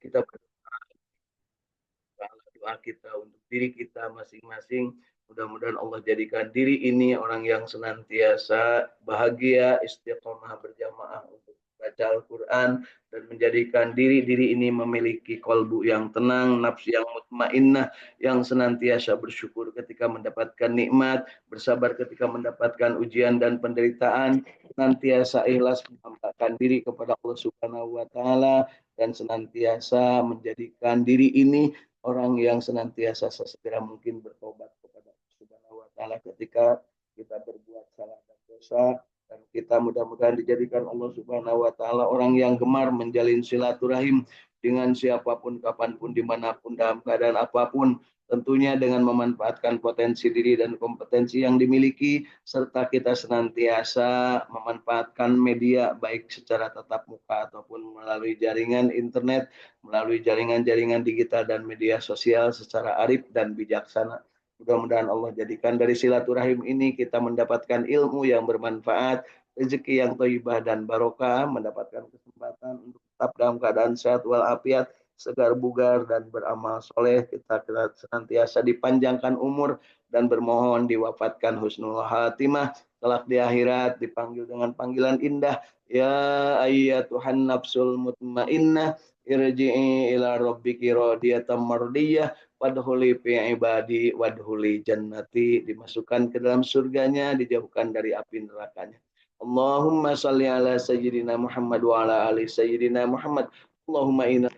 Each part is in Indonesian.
Kita berdoa doa kita untuk diri kita masing-masing. Mudah-mudahan Allah jadikan diri ini orang yang senantiasa bahagia, istiqomah berjamaah untuk baca Al-Quran, dan menjadikan diri ini memiliki kolbu yang tenang, nafsu yang mutmainnah, yang senantiasa bersyukur ketika mendapatkan nikmat, bersabar ketika mendapatkan ujian dan penderitaan, senantiasa ikhlas menghambakan diri kepada Allah Subhanahu wa taala, dan senantiasa menjadikan diri ini orang yang senantiasa sesegera mungkin bertobat kepada Allah Subhanahu wa taala ketika kita berbuat salah dan dosa, dan kita mudah-mudahan dijadikan Allah Subhanahu wa taala orang yang gemar menjalin silaturahim dengan siapapun, kapanpun, dimanapun, dalam keadaan apapun, tentunya dengan memanfaatkan potensi diri dan kompetensi yang dimiliki, serta kita senantiasa memanfaatkan media baik secara tatap muka ataupun melalui jaringan internet, melalui jaringan-jaringan digital dan media sosial secara arif dan bijaksana. Mudah-mudahan Allah jadikan dari silaturahim ini kita mendapatkan ilmu yang bermanfaat, rezeki yang thayyibah dan barokah, mendapatkan kesempatan untuk tetap dalam keadaan sehat walafiat, segar bugar dan beramal soleh. Kita senantiasa dipanjangkan umur dan bermohon diwafatkan husnul khatimah, kelak di akhirat dipanggil dengan panggilan indah, ya ayyatuhan nafsul mutmainnah irji'i ila rabbiki radiyatan mardiyah wadhuli fi ibadi wadhuli jannati, dimasukkan ke dalam surganya, dijauhkan dari api nerakanya. Allahumma salli ala sayyidina Muhammad wa ala ali sayyidina Muhammad. Allahumma inna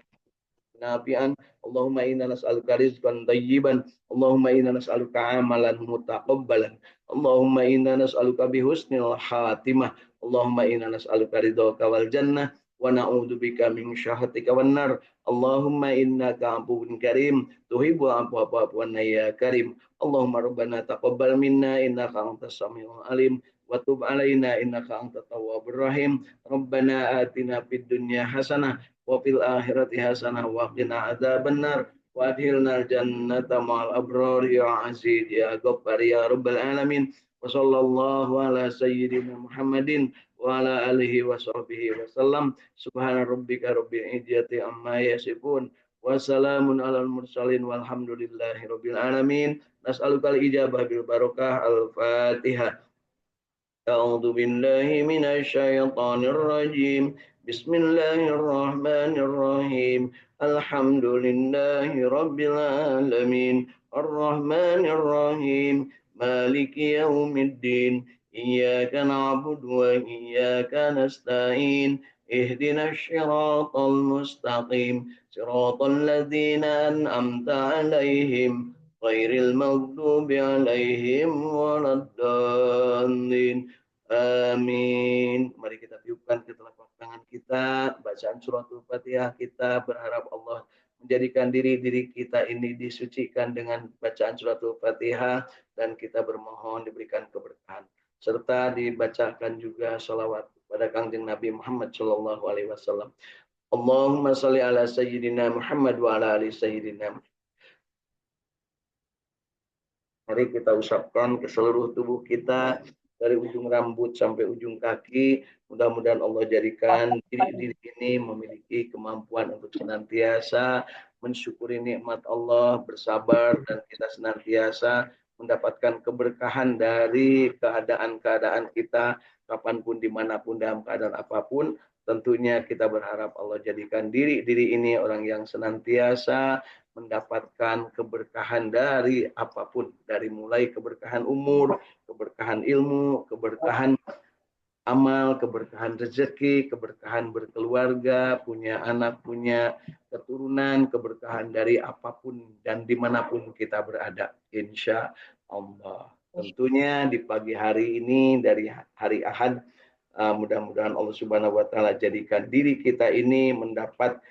nafi'an, Allahumma inna nas'aluka rizqan thayyiban, Allahumma inna nas'aluka amalan mutaqabbalan, Allahumma inna nas'aluka bihusnil khatimah, Allahumma inna nas'aluka ridhaka wal jannah wa na'udzubika min syahhatika wan nar. Allahumma innaka afuwwun karim tuhibbul afwa fa'fu anna ya karim. Allahumma rabbana taqabbal minna innaka antas samiul alim wa tub alaina innaka antat tawwabur rahim. Rabbana atina fid dunya hasanah wa fil akhirati hasanah wa qina adzabannar wa adkhilnal jannata ma'al abrar ya aziz ya ghaffar ya rabbal alamin. Wa sallallahu ala sayyidina Muhammadin wa ala alihi wa sahbihi wa sallam. Subhana rabbika rabbil izzati amma yasifun wa salamun alal mursalin walhamdulillahi rabbil alamin. Nas'alukal ijabah bil barakah. Al-Fatihah. A'udzu billahi minasy syaithanir rajim. Bismillahirrahmanirrahim. Alhamdulillahi rabbil alamin. Arrahmanir rahim. Maliki yaumiddin. Iyyaka na'budu wa iyyaka nasta'in. Ihdinas siratal mustaqim. Siratal ladzina an'amta 'alaihim ghairil maghdubi 'alaihim waladdallin. Amin. Mari kita tiupkan ke telapak tangan kita, bacaan suratul Fatihah kita, berharap Allah menjadikan diri kita ini disucikan dengan bacaan suratul Fatihah, dan kita bermohon diberikan keberkahan, serta dibacakan juga sholawat pada Kangjeng Nabi Muhammad Shallallahu Alaihi Wasallam. Allahumma sholli ala sayyidina Muhammad wa ala ali sayyidina Muhammad. Mari kita usapkan ke seluruh tubuh kita, dari ujung rambut sampai ujung kaki. Mudah-mudahan Allah jadikan diri ini memiliki kemampuan untuk senantiasa mensyukuri nikmat Allah, bersabar, dan kita senantiasa mendapatkan keberkahan dari keadaan-keadaan kita, kapanpun, dimanapun, dalam keadaan apapun. Tentunya kita berharap Allah jadikan diri ini orang yang senantiasa mendapatkan keberkahan dari apapun, dari mulai keberkahan umur, keberkahan ilmu, keberkahan amal, keberkahan rezeki, keberkahan berkeluarga, punya anak, punya keturunan, keberkahan dari apapun dan dimanapun kita berada, insya Allah. Tentunya di pagi hari ini, dari hari Ahad, mudah-mudahan Allah Subhanahu wa taala jadikan diri kita ini mendapat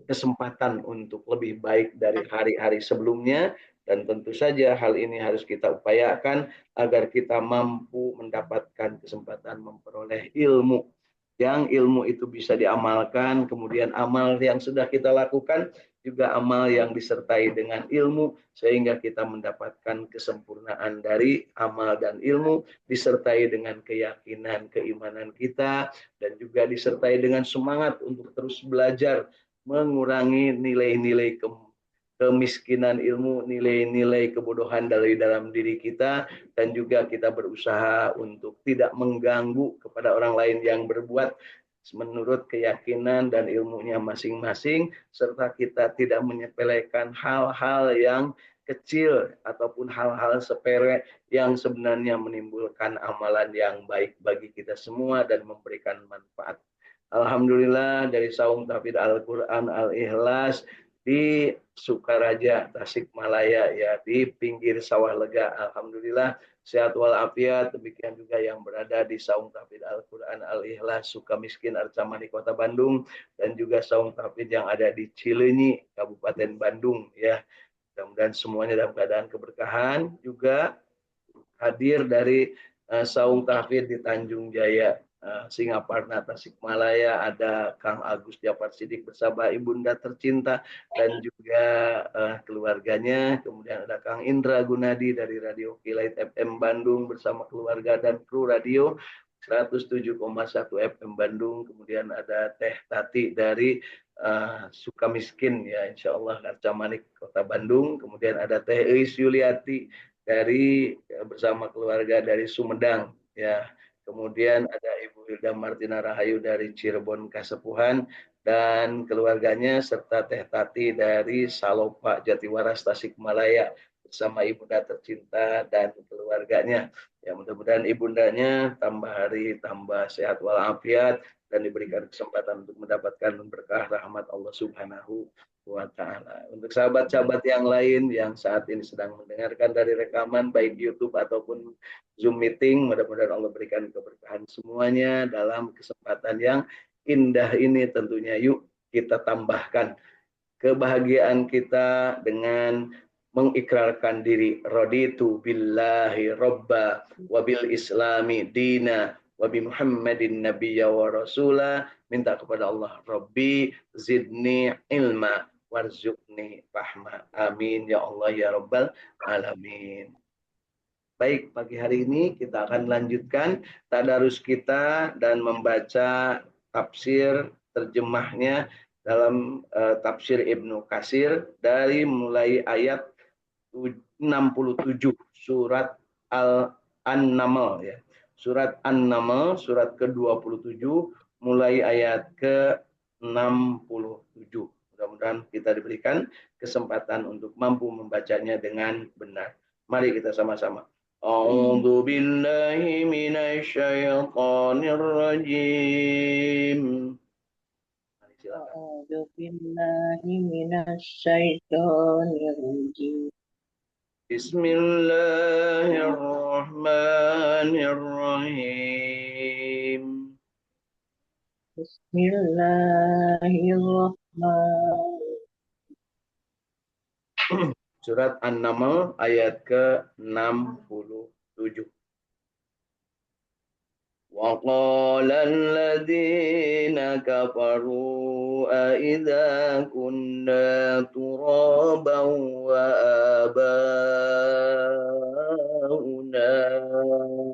kesempatan untuk lebih baik dari hari-hari sebelumnya, dan tentu saja hal ini harus kita upayakan agar kita mampu mendapatkan kesempatan memperoleh ilmu, yang ilmu itu bisa diamalkan, kemudian amal yang sudah kita lakukan juga amal yang disertai dengan ilmu, sehingga kita mendapatkan kesempurnaan dari amal dan ilmu, disertai dengan keyakinan, keimanan kita, dan juga disertai dengan semangat untuk terus belajar mengurangi nilai-nilai kemiskinan ilmu, nilai-nilai kebodohan dari dalam diri kita, dan juga kita berusaha untuk tidak mengganggu kepada orang lain yang berbuat menurut keyakinan dan ilmunya masing-masing, serta kita tidak menyepelekan hal-hal yang kecil ataupun hal-hal sepele yang sebenarnya menimbulkan amalan yang baik bagi kita semua dan memberikan manfaat. Alhamdulillah dari Saung Tahfidz Al-Quran Al-Ikhlas di Sukaraja, Tasikmalaya, ya, di pinggir sawah lega. Alhamdulillah sehat walafiat. Demikian juga yang berada di Saung Tahfidz Al-Quran Al-Ikhlas Sukamiskin Arcamani Kota Bandung, dan juga Saung Tahfidz yang ada di Cileunyi Kabupaten Bandung, ya. Mudah-mudahan semuanya dalam keadaan keberkahan. Juga hadir dari Saung Tahfidz di Tanjung Jaya, Singaparna, Tasikmalaya, ada Kang Agus Jafar Sidik bersama ibunda tercinta dan juga keluarganya. Kemudian ada Kang Indra Gunadi dari Radio Kilait FM Bandung bersama keluarga dan kru radio 107,1 FM Bandung. Kemudian ada Teh Tati dari Sukamiskin, ya, Insya Allah Arcamanik Kota Bandung. Kemudian ada Teh Eis Yuliati dari bersama keluarga dari Sumedang, ya. Kemudian ada Ibu Hilda Martina Rahayu dari Cirebon Kasepuhan dan keluarganya, serta Teh Tati dari Salopa Jatiwaras Tasikmalaya bersama ibunda tercinta dan keluarganya. Ya, mudah-mudahan ibundanya tambah hari tambah sehat walafiat dan diberikan kesempatan untuk mendapatkan berkah rahmat Allah Subhanahu wa ta'ala. Untuk sahabat-sahabat yang lain yang saat ini sedang mendengarkan dari rekaman baik YouTube ataupun Zoom meeting, mudah-mudahan Allah berikan keberkahan semuanya dalam kesempatan yang indah ini. Tentunya yuk kita tambahkan kebahagiaan kita dengan mengikrarkan diri raditu billahi robba wabil islami dina wabi muhammadin nabiyya wa rasula. Minta kepada Allah, Rabbi zidni ilma warzuqni fahma. Amin ya Allah ya rabbal alamin. Baik, pagi hari ini kita akan lanjutkan tadarus kita dan membaca tafsir terjemahnya dalam tafsir Ibnu Katsir dari mulai ayat 67 surat An-Naml, ya. Surat An-Naml surat ke-27 mulai ayat ke-67. Mudah-mudahan kita diberikan kesempatan untuk mampu membacanya dengan benar. Mari kita sama-sama. A'udzu billahi minasyaitonir rajim. Silakan. A'udzu billahi minasyaitonir rajim. Bismillahirrahmanirrahim. Bismillahirrahmanirrahim. Surat An-Naml ayat ke-67. وقال الذين كفروا أإذا كنا ترابا وآباؤنا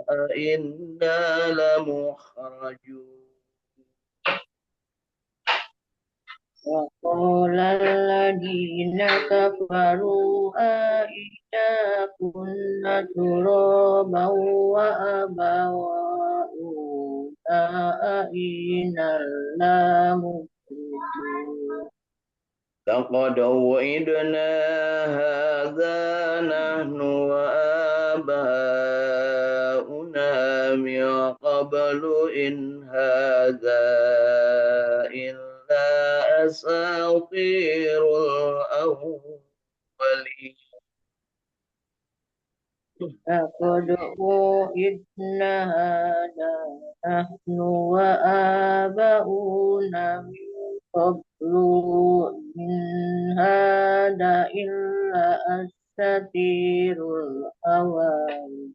أإنا لمخرجون. وقال الذين كفروا أإذا كنا ترابا وآباؤنا أإنا لمخرجون. لقد وعدنا هذا نحن وآباؤنا من قبل إن هذا إلا أساطير الأولين. لقد وعدنا هذا نحن وآباؤنا من قبل إن هذا إلا أساطير الأولين.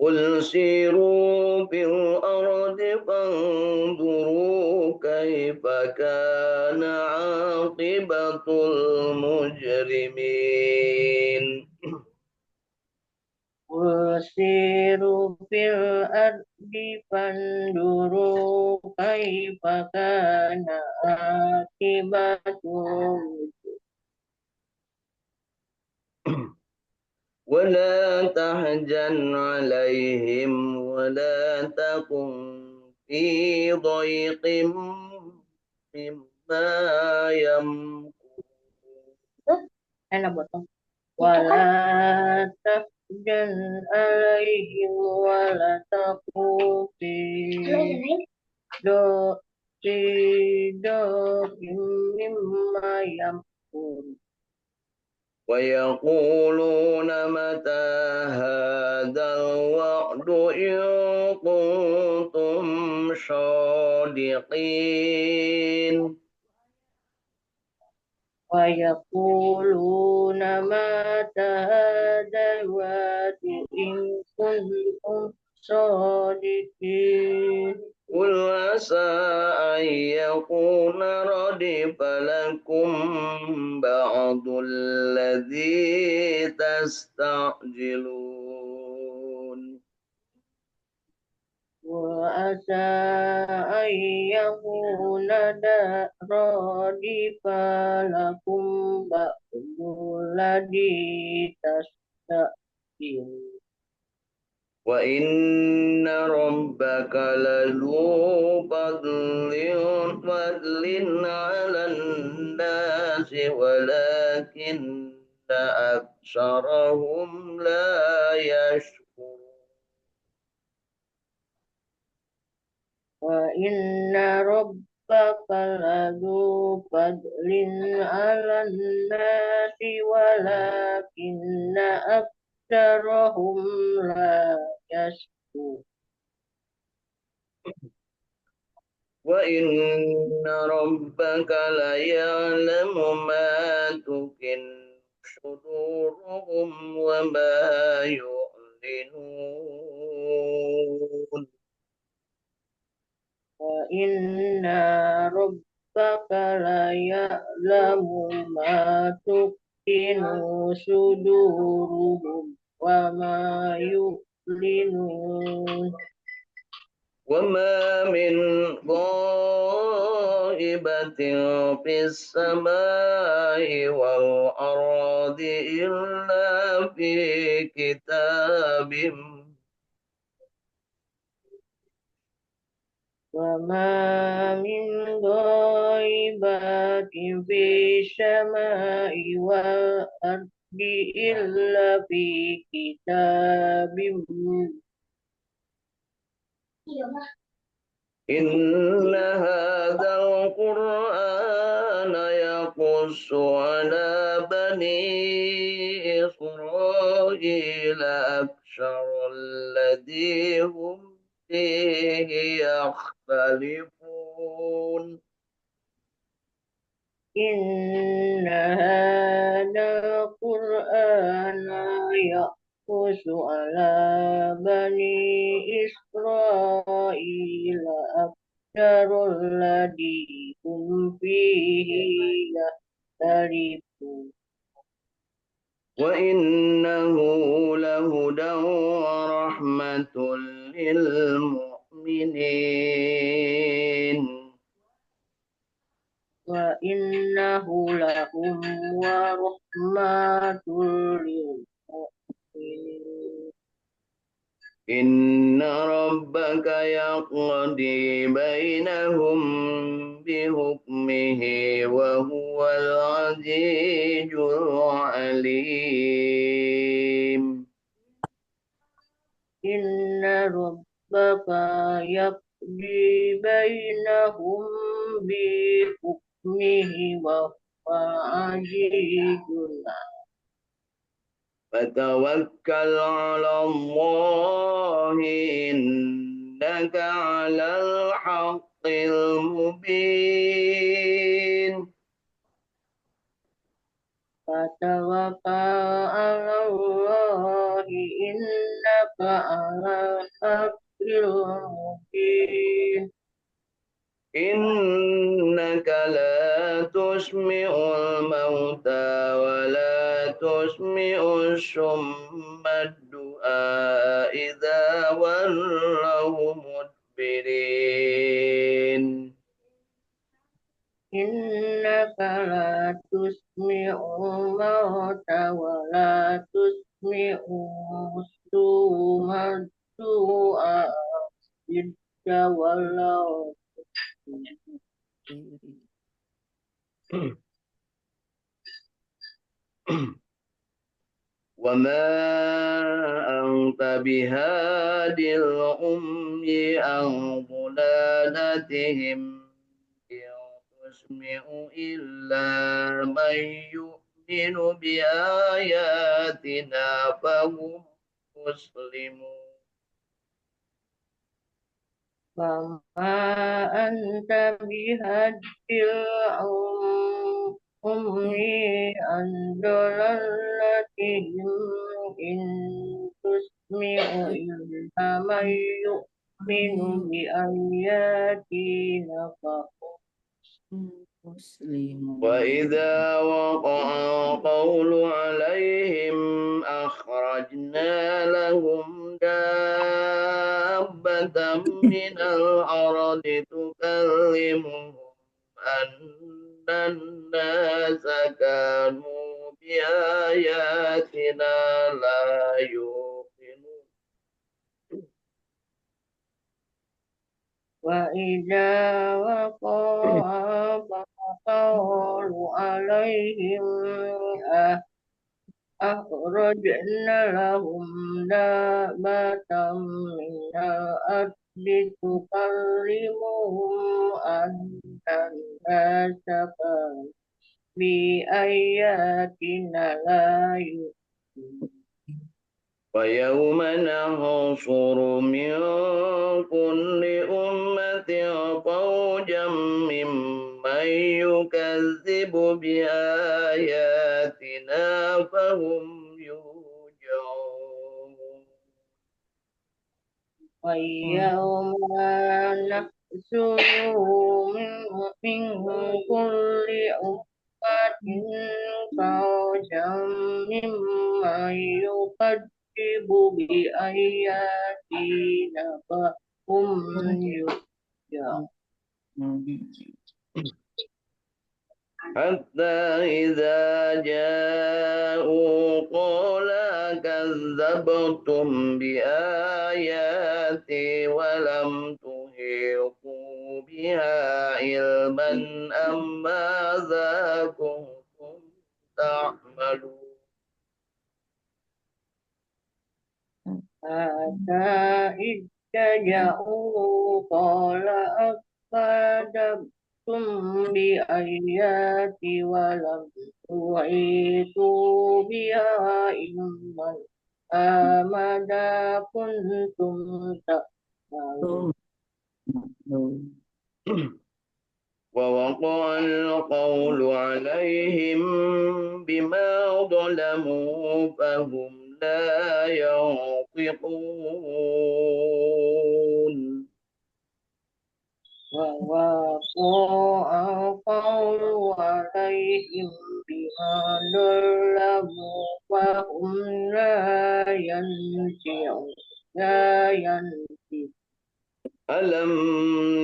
قل سيروا في الأرض فانظروا كيف كان عاقبة المجرمين. قل سيروا في الأرض فانظروا كيف كان عاقبة ولا تحزن عليهم ولا تكن في ضيق مما يمكرون. enak betul. Wala tafjan alaihim wala taqufi do fi do mimma yamkur. ويقولون متى هذا الوعد إن كنتم صادقين. ويقولون متى هذا الوعد إن كنتم صادقين. قل عسى أن يكون ردف لكم بعض الذي تستعجلون. وعسى أن يكون ردف لكم بعض الذي تستعجلون. وإن ربك لذو فضل على الناس ولكن أكثرهم لا يشكرون. وإن ربك لذو فضل على الناس ولكن أكثرهم لا يشكرون. وإن ربك ليعلم ما تكن صدورهم وما يعلنون. وإن ربك ليعلم ما تكن صدورهم وما يعلنون. وما من غائبة في السماء والأرض إلا في كتاب. وما من غائبة في السماء والأرض إلا في كتاب. إن هذا القرآن يقص على بني إسرائيل أكثر الذي هم فيه يختلفون. إن هذا القرآن يقص على بني إسرائيل أكثر الذي هم فيه يختلفون. وإنه لهدى ورحمة للمؤمنين. وإنه لهم ورحمة للمؤمنين. إن ربك يقضي بينهم بحكمه وهو العزيز العليم. إن ربك يقضي بينهم بحكمه وهو العزيز العليم. فتوكل على الله إنك على الحق المبين. فتوكل على الله إنك على الحق المبين. إنك لا تسمع الموتى ولا تسمع الصم الدعاء إذا ولوا مدبرين. innaka la tusmi'u mauta wa la tusmi'u summa du'a idda walau وما أنت بهاد العمي عن ضلالتهم إن تسمع إلا من يؤمن بآياتنا فهم مسلمون وما أنت بهدي العمي عن ضلالتهم إن تسمع إلا من يؤمن بآياتنا فهم مسلمون وإذا وقع القول عليهم أخرجنا لهم دابة من الأرض تكلمهم أن الناس كانوا بآياتنا لا يوقنون وإذا وقع القول عليهم أخرجنا لهم دابة من الأرض تكلمهم أن الناس كانوا بآياتنا لا يؤمنون ويوم نحشر من كل أمة فوجا ممن يكذب بآياتنا فهم يوجعون ويوم نحشر من كل أمة فوجا ممن يكذب بآياتنا فهم يرجعون حتى إذا جاءوا قال كذبتم بآياتي ولم تحيطوا بها علما أم ماذا كنتم تعملون حتى إذا جاءوا قال أكذبتم بآياتي ولم تحيطوا بها علما ماذا كنتم تعملون ووقع القول عليهم بما ظلموا فهم لا ينطقون ووقع القول عليهم بما ظلموا فهم لا ينطقون ألم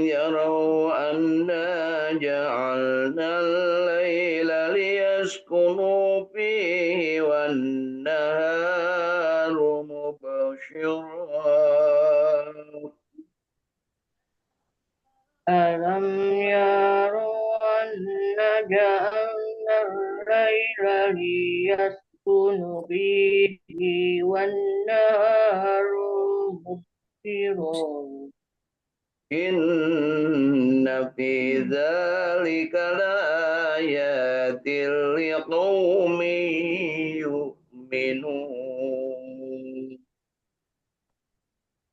يروا أنا جعلنا الليل ليسكنوا فيه والنهار مبصرا ألم يروا أنا جعلنا الليل ليسكنوا فيه والنهار مبصرا إن في ذلك لآيات لقوم يؤمنون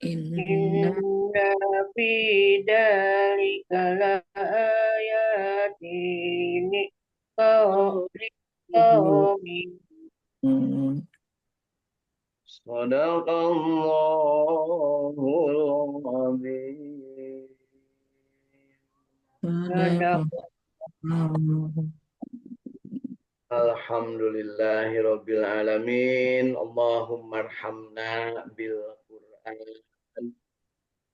إن في ذلك لآيات لقوم صدق الله العظيم يعلمون. Alhamdulillahi Rabbil Alamin. Allahumma arhamna bil Quran.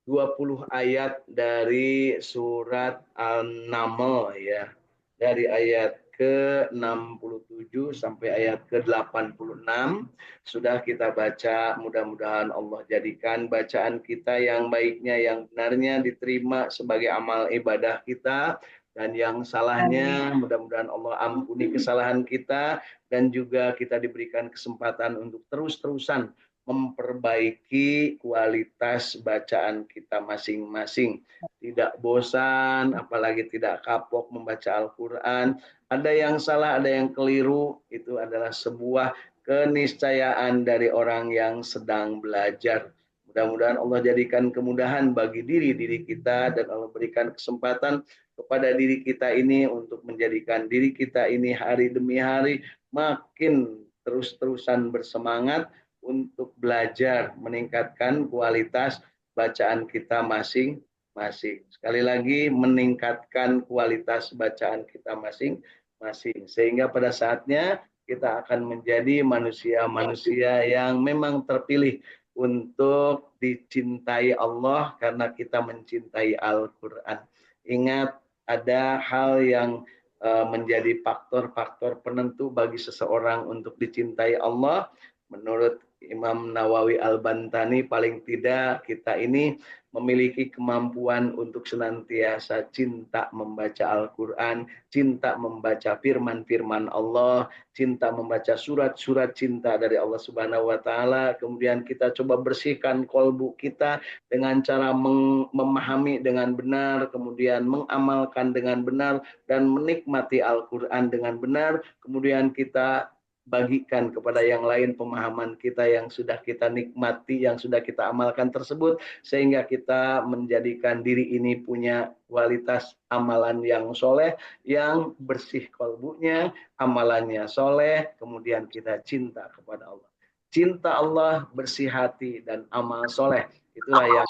20 ayat dari surat An-Naml ya. dari ayat ke-67 sampai ayat ke-86 sudah kita baca. Mudah-mudahan Allah jadikan bacaan kita yang baiknya, yang benarnya diterima sebagai amal ibadah kita, dan yang salahnya mudah-mudahan Allah ampuni kesalahan kita, dan juga kita diberikan kesempatan untuk terus-terusan memperbaiki kualitas bacaan kita masing-masing. Tidak bosan, apalagi tidak kapok membaca Al-Quran. Ada yang salah, ada yang keliru, itu adalah sebuah keniscayaan dari orang yang sedang belajar. Mudah-mudahan Allah jadikan kemudahan bagi diri kita, dan Allah berikan kesempatan kepada diri kita ini untuk menjadikan diri kita ini hari demi hari makin terus-terusan bersemangat untuk belajar, meningkatkan kualitas bacaan kita masing-masing. Sekali lagi, meningkatkan kualitas bacaan kita masing-masing. Sehingga pada saatnya kita akan menjadi manusia-manusia yang memang terpilih untuk dicintai Allah karena kita mencintai Al-Quran. Ingat, ada hal yang menjadi faktor-faktor penentu bagi seseorang untuk dicintai Allah. Menurut Imam Nawawi Al-Bantani, paling tidak kita ini memiliki kemampuan untuk senantiasa cinta membaca Al-Quran, cinta membaca firman-firman Allah, cinta membaca surat-surat cinta dari Allah Subhanahu wa Ta'ala. Kemudian kita coba bersihkan kolbu kita dengan cara memahami dengan benar, kemudian mengamalkan dengan benar, dan menikmati Al-Quran dengan benar. Kemudian kita bagikan kepada yang lain pemahaman kita yang sudah kita nikmati, yang sudah kita amalkan tersebut, sehingga kita menjadikan diri ini punya kualitas amalan yang soleh, yang bersih kolbunya, amalannya soleh, kemudian kita cinta kepada Allah. Cinta Allah, bersih hati, dan amal soleh, itulah yang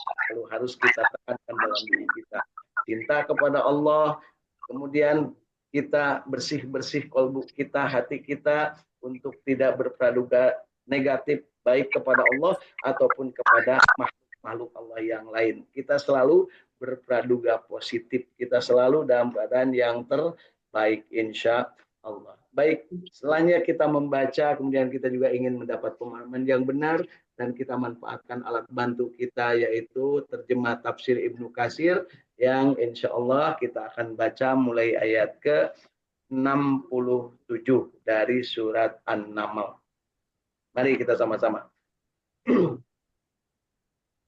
harus kita tekankan dalam diri kita. Cinta kepada Allah, kemudian kita bersih-bersih kolbu kita, hati kita, untuk tidak berpraduga negatif baik kepada Allah ataupun kepada makhluk Allah yang lain. Kita selalu berpraduga positif. Kita selalu dalam keadaan yang terbaik, insya Allah. Baik, selanjutnya kita membaca, kemudian kita juga ingin mendapat pemahaman yang benar, dan kita manfaatkan alat bantu kita, yaitu terjemah tafsir Ibnu Katsir, yang insya Allah kita akan baca mulai ayat ke 67 dari surat An-Naml. Mari kita sama-sama.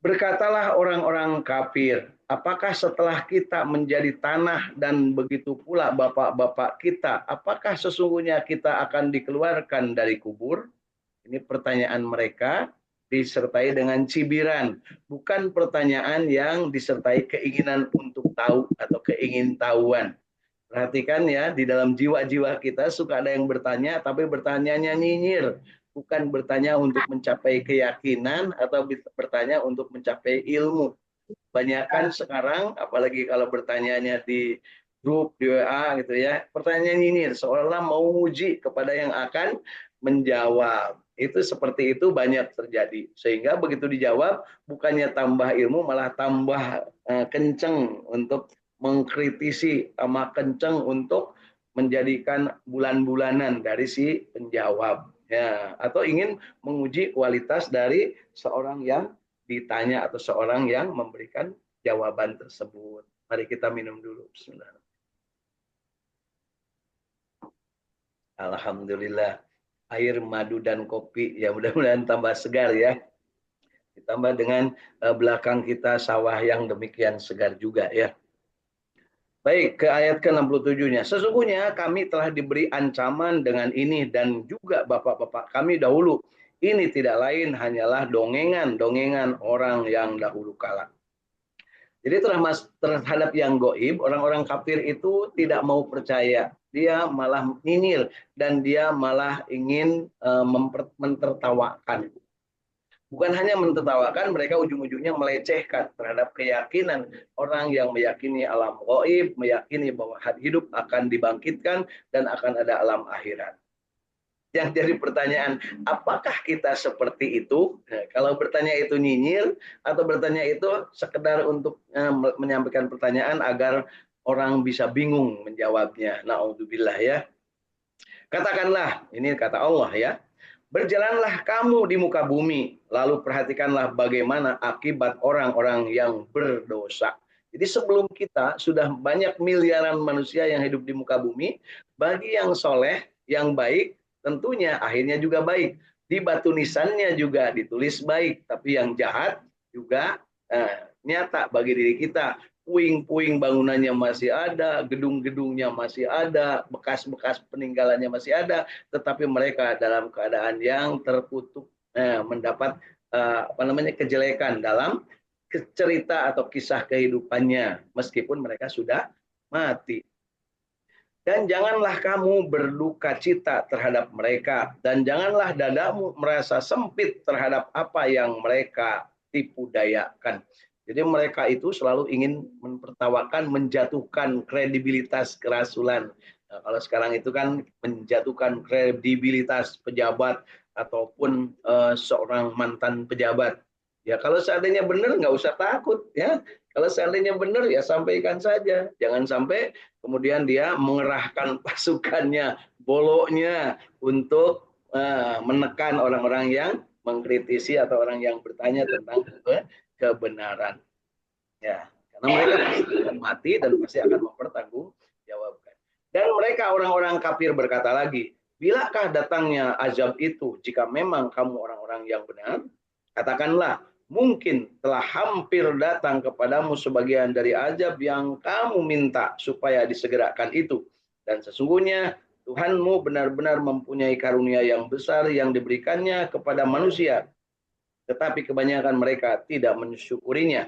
Berkatalah orang-orang kafir, apakah setelah kita menjadi tanah dan begitu pula bapak-bapak kita, apakah sesungguhnya kita akan dikeluarkan dari kubur? Ini pertanyaan mereka disertai dengan cibiran, bukan pertanyaan yang disertai keinginan untuk tahu atau keingintahuan. Perhatikan ya, di dalam jiwa-jiwa kita suka ada yang bertanya, tapi bertanyanya nyinyir. Bukan bertanya untuk mencapai keyakinan atau bertanya untuk mencapai ilmu. Banyakan sekarang, apalagi kalau bertanyanya di grup, di WA gitu ya, pertanyaan nyinyir, seolah-olah mau uji kepada yang akan menjawab. Itu seperti itu banyak terjadi. Sehingga begitu dijawab, bukannya tambah ilmu, malah tambah kenceng untuk mengkritisi, sama kenceng untuk menjadikan bulan-bulanan dari si penjawab, ya, atau ingin menguji kualitas dari seorang yang ditanya atau seorang yang memberikan jawaban tersebut. Mari kita minum dulu. Bismillah. Alhamdulillah, air, madu, dan kopi ya mudah-mudahan tambah segar ya. Ditambah dengan belakang kita sawah yang demikian segar juga ya. Baik, ke ayat ke-67-nya. Sesungguhnya kami telah diberi ancaman dengan ini dan juga bapak-bapak kami dahulu. Ini tidak lain hanyalah dongengan orang yang dahulu kala. Jadi terhadap yang goib, orang-orang kafir itu tidak mau percaya. Dia malah nyinyir dan dia malah ingin mentertawakan. Bukan hanya mentertawakan, mereka ujung-ujungnya melecehkan terhadap keyakinan orang yang meyakini alam gaib, meyakini bahwa hidup akan dibangkitkan dan akan ada alam akhirat. Yang jadi pertanyaan, apakah kita seperti itu? Nah, kalau bertanya itu nyinyir atau bertanya itu sekedar untuk menyampaikan pertanyaan agar orang bisa bingung menjawabnya. Naudzubillah ya. Katakanlah, ini kata Allah ya, berjalanlah kamu di muka bumi, lalu perhatikanlah bagaimana akibat orang-orang yang berdosa. Jadi sebelum kita sudah banyak miliaran manusia yang hidup di muka bumi, bagi yang soleh, yang baik, tentunya akhirnya juga baik. Di batu nisannya juga ditulis baik, tapi yang jahat juga nyata bagi diri kita. Puing-puing bangunannya masih ada, gedung-gedungnya masih ada, bekas-bekas peninggalannya masih ada, tetapi mereka dalam keadaan yang terkutuk, mendapat kejelekan dalam cerita atau kisah kehidupannya, meskipun mereka sudah mati. Dan janganlah kamu berduka cita terhadap mereka, dan janganlah dadamu merasa sempit terhadap apa yang mereka tipu dayakan. Jadi mereka itu selalu ingin mempertawakan, menjatuhkan kredibilitas kerasulan. Nah, kalau sekarang itu kan menjatuhkan kredibilitas pejabat ataupun seorang mantan pejabat. Ya kalau seandainya benar nggak usah takut ya. Kalau seandainya benar ya sampaikan saja. Jangan sampai kemudian dia mengerahkan pasukannya, boloknya untuk menekan orang-orang yang mengkritisi atau orang yang bertanya tentang kebenaran. Ya, karena mereka pasti akan mati dan pasti akan mempertanggungjawabkan. Dan mereka orang-orang kafir berkata lagi, bilakah datangnya azab itu jika memang kamu orang-orang yang benar? Katakanlah, mungkin telah hampir datang kepadamu sebagian dari azab yang kamu minta supaya disegerakan itu. Dan sesungguhnya Tuhanmu benar-benar mempunyai karunia yang besar yang diberikannya kepada manusia. Tetapi kebanyakan mereka tidak mensyukurinya.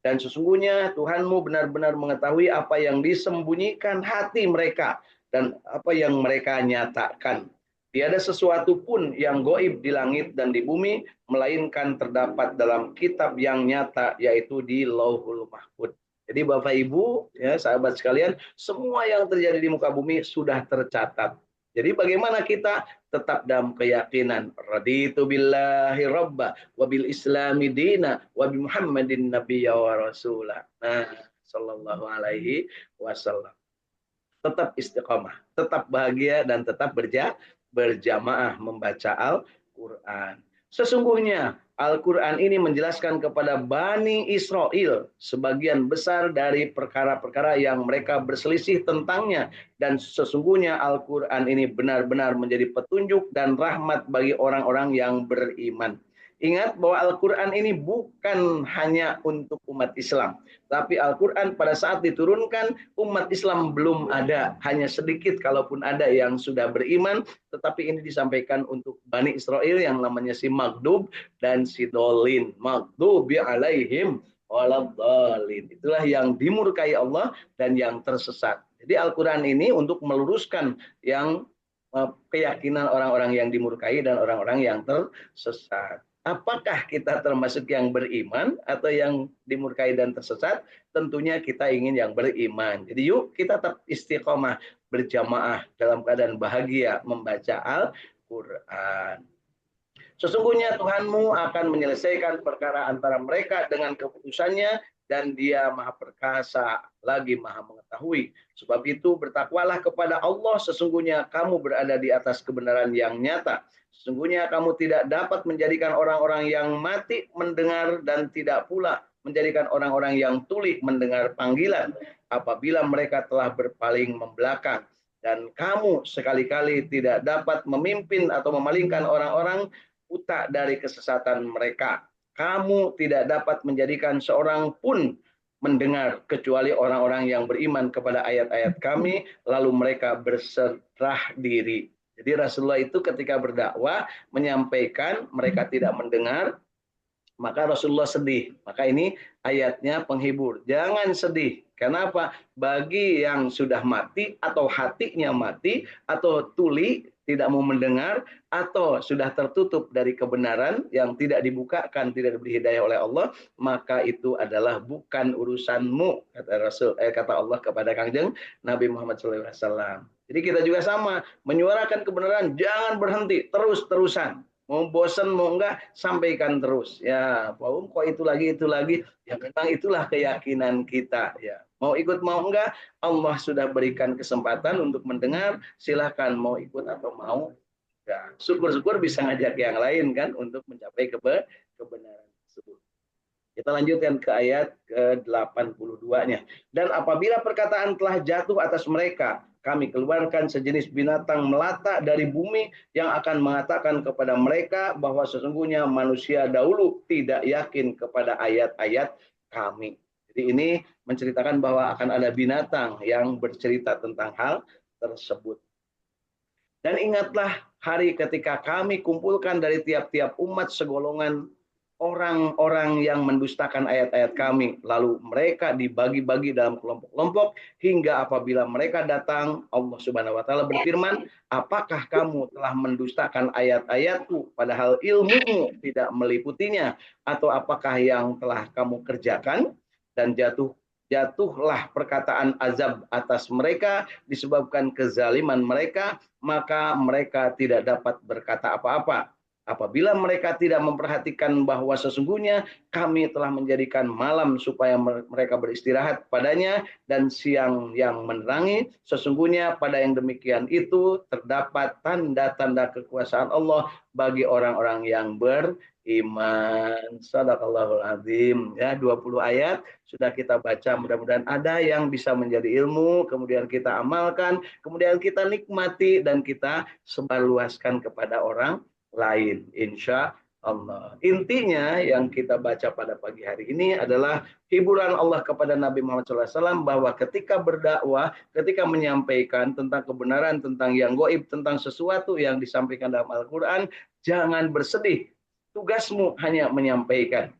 Dan sesungguhnya Tuhanmu benar-benar mengetahui apa yang disembunyikan hati mereka dan apa yang mereka nyatakan. Tiada sesuatu pun yang goib di langit dan di bumi, melainkan terdapat dalam kitab yang nyata, yaitu di Lauhul Mahfuz. Jadi Bapak Ibu, ya sahabat sekalian, semua yang terjadi di muka bumi sudah tercatat. Jadi bagaimana kita tetap dalam keyakinan raditu billahi rabba wa bil islami dina wa bi muhammadin nabiyya wa rasula. Nah, sallallahu alaihi wasallam. Tetap istiqomah, tetap bahagia dan tetap berjamaah membaca Al-Qur'an. Sesungguhnya Al-Quran ini menjelaskan kepada Bani Israel sebagian besar dari perkara-perkara yang mereka berselisih tentangnya. Dan sesungguhnya Al-Quran ini benar-benar menjadi petunjuk dan rahmat bagi orang-orang yang beriman. Ingat bahwa Al-Quran ini bukan hanya untuk umat Islam. Tapi Al-Quran pada saat diturunkan, umat Islam belum ada. Hanya sedikit kalaupun ada yang sudah beriman. Tetapi ini disampaikan untuk Bani Israel yang namanya si Magdub dan si Dolin. Maghdubi alaihim waladhdallin. Itulah yang dimurkai Allah dan yang tersesat. Jadi Al-Quran ini untuk meluruskan yang keyakinan orang-orang yang dimurkai dan orang-orang yang tersesat. Apakah kita termasuk yang beriman atau yang dimurkai dan tersesat? Tentunya kita ingin yang beriman. Jadi yuk kita tetap istiqomah berjamaah dalam keadaan bahagia membaca Al-Quran. Sesungguhnya Tuhanmu akan menyelesaikan perkara antara mereka dengan keputusannya dan Dia Maha Perkasa lagi Maha Mengetahui. Sebab itu bertakwalah kepada Allah, sesungguhnya kamu berada di atas kebenaran yang nyata. Sesungguhnya kamu tidak dapat menjadikan orang-orang yang mati mendengar dan tidak pula menjadikan orang-orang yang tuli mendengar panggilan apabila mereka telah berpaling membelakang. Dan kamu sekali-kali tidak dapat memimpin atau memalingkan orang-orang buta dari kesesatan mereka. Kamu tidak dapat menjadikan seorang pun mendengar kecuali orang-orang yang beriman kepada ayat-ayat kami, lalu mereka berserah diri. Jadi Rasulullah itu ketika berdakwah menyampaikan mereka tidak mendengar, maka Rasulullah sedih. Maka ini ayatnya penghibur. Jangan sedih. Kenapa? Bagi yang sudah mati atau hatinya mati atau tuli tidak mau mendengar atau sudah tertutup dari kebenaran yang tidak dibukakan, tidak diberi hidayah oleh Allah, maka itu adalah bukan urusanmu, kata Allah kepada Kangjeng Nabi Muhammad SAW. Jadi kita juga sama, menyuarakan kebenaran, jangan berhenti, terus-terusan. Mau bosan mau enggak, sampaikan terus. Ya, Pak kok itu lagi, ya memang itulah keyakinan kita. Ya, Mau ikut mau enggak, Allah sudah berikan kesempatan untuk mendengar, silahkan mau ikut atau mau enggak. Syukur-syukur bisa ngajak yang lain kan untuk mencapai kebenaran tersebut. Kita lanjutkan ke ayat ke-82-nya. Dan apabila perkataan telah jatuh atas mereka, kami keluarkan sejenis binatang melata dari bumi yang akan mengatakan kepada mereka bahwa sesungguhnya manusia dahulu tidak yakin kepada ayat-ayat kami. Jadi ini menceritakan bahwa akan ada binatang yang bercerita tentang hal tersebut. Dan ingatlah hari ketika kami kumpulkan dari tiap-tiap umat segolongan orang-orang yang mendustakan ayat-ayat kami. Lalu mereka dibagi-bagi dalam kelompok-kelompok hingga apabila mereka datang, Allah Subhanahu wa taala berfirman, "Apakah kamu telah mendustakan ayat-ayatku padahal ilmumu tidak meliputinya? Atau apakah yang telah kamu kerjakan?" Dan jatuhlah perkataan azab atas mereka disebabkan kezaliman mereka, maka mereka tidak dapat berkata apa-apa. Apabila mereka tidak memperhatikan bahwa sesungguhnya kami telah menjadikan malam supaya mereka beristirahat padanya dan siang yang menerangi, sesungguhnya pada yang demikian itu terdapat tanda-tanda kekuasaan Allah bagi orang-orang yang beriman. Shadaqallahul azim. Ya, 20 ayat sudah kita baca, mudah-mudahan ada yang bisa menjadi ilmu, kemudian kita amalkan, kemudian kita nikmati dan kita sebarluaskan kepada orang lain, insya Allah. Intinya yang kita baca pada pagi hari ini adalah hiburan Allah kepada Nabi Muhammad SAW bahwa ketika berdakwah, ketika menyampaikan tentang kebenaran, tentang yang goib, tentang sesuatu yang disampaikan dalam Al-Quran, jangan bersedih. Tugasmu hanya menyampaikan.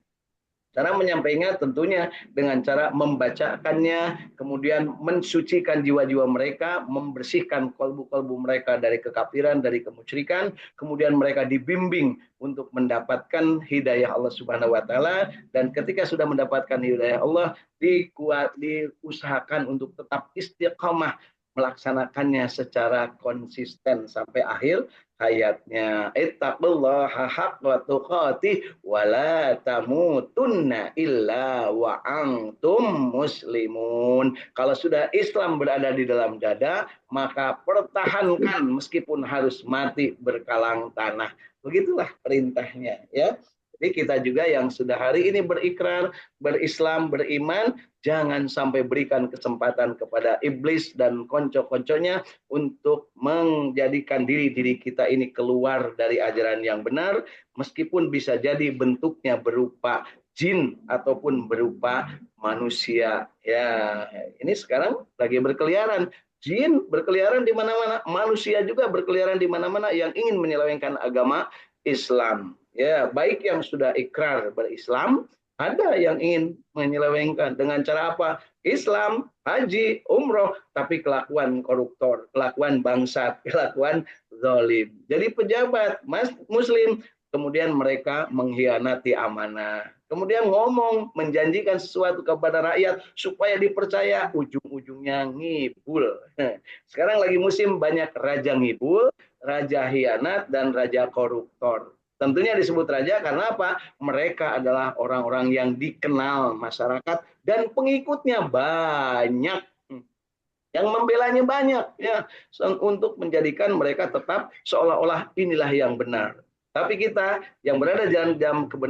Cara menyampaikannya tentunya dengan cara membacakannya, kemudian mensucikan jiwa-jiwa mereka, membersihkan kalbu-kalbu mereka dari kekafiran, dari kemusyrikan, kemudian mereka dibimbing untuk mendapatkan hidayah Allah Subhanahu wa taala, dan ketika sudah mendapatkan hidayah Allah, diusahakan untuk tetap istiqamah melaksanakannya secara konsisten sampai akhir hayatnya. Ittaqullaha haqqa tuqatih wa la tamutunna illa wa antum muslimun. Kalau sudah Islam berada di dalam dada, maka pertahankan meskipun harus mati berkalang tanah. Begitulah perintahnya, ya. Jadi kita juga yang sudah hari ini berikrar, berislam, beriman, jangan sampai berikan kesempatan kepada iblis dan konco-konconya untuk menjadikan diri kita ini keluar dari ajaran yang benar, meskipun bisa jadi bentuknya berupa jin ataupun berupa manusia. Ya, ini sekarang lagi berkeliaran. Jin berkeliaran di mana-mana, manusia juga berkeliaran di mana-mana yang ingin menyelewengkan agama Islam. Ya, baik yang sudah ikrar berislam, ada yang ingin menyelewengkan dengan cara apa? Islam, haji, umroh, tapi kelakuan koruptor, kelakuan bangsat, kelakuan zalim. Jadi pejabat muslim, kemudian mereka mengkhianati amanah. Kemudian ngomong, menjanjikan sesuatu kepada rakyat supaya dipercaya, ujung-ujungnya ngibul. Sekarang lagi musim banyak raja ngibul, raja hianat, dan raja koruptor. Tentunya disebut raja karena apa? Mereka adalah orang-orang yang dikenal masyarakat dan pengikutnya banyak. Yang membelanya banyak, ya, untuk menjadikan mereka tetap seolah-olah inilah yang benar. Tapi kita yang berada dalam kebenaran